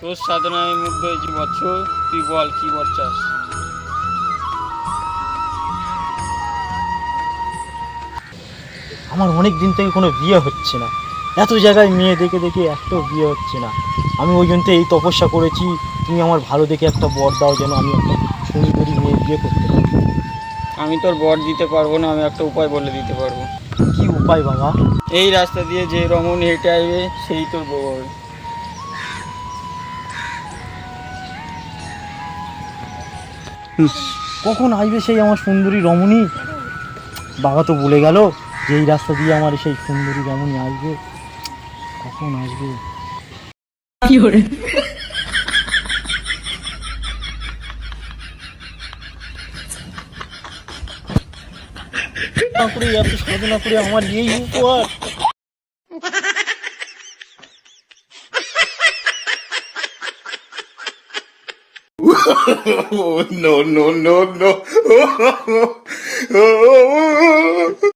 তোর সাধনায় মুগ্ধ হয়েছি বৎস, তুই বল কি বর চাস? আমার অনেক দিন থেকে কোনো বিয়ে হচ্ছে না, এত জায়গায় মেয়ে দেখে দেখে একটাও বিয়ে হচ্ছে না। আমি ওই জন্য এই তপস্যা করেছি, তুমি আমার ভালো দেখে একটা বর দাও যেন আমি একটা সুন্দরী মেয়ে বিয়ে করতে পারি। আমি তোর বর দিতে পারবো না, আমি একটা উপায় বলে দিতে পারবো। কি উপায় বাবা? এই রাস্তা দিয়ে যে রমণী হেঁটে আসবে সেই তোর বউ হবে। কখন আসবে সেই আমার সুন্দরী রমণী? বাবা তো বলে গেল যে এই রাস্তা দিয়ে আমার সেই সুন্দরী রমণী আসবে, কখন আসবে? করে এত সাধনা করে আমার এই উপহার। Oh, no, no, no, no.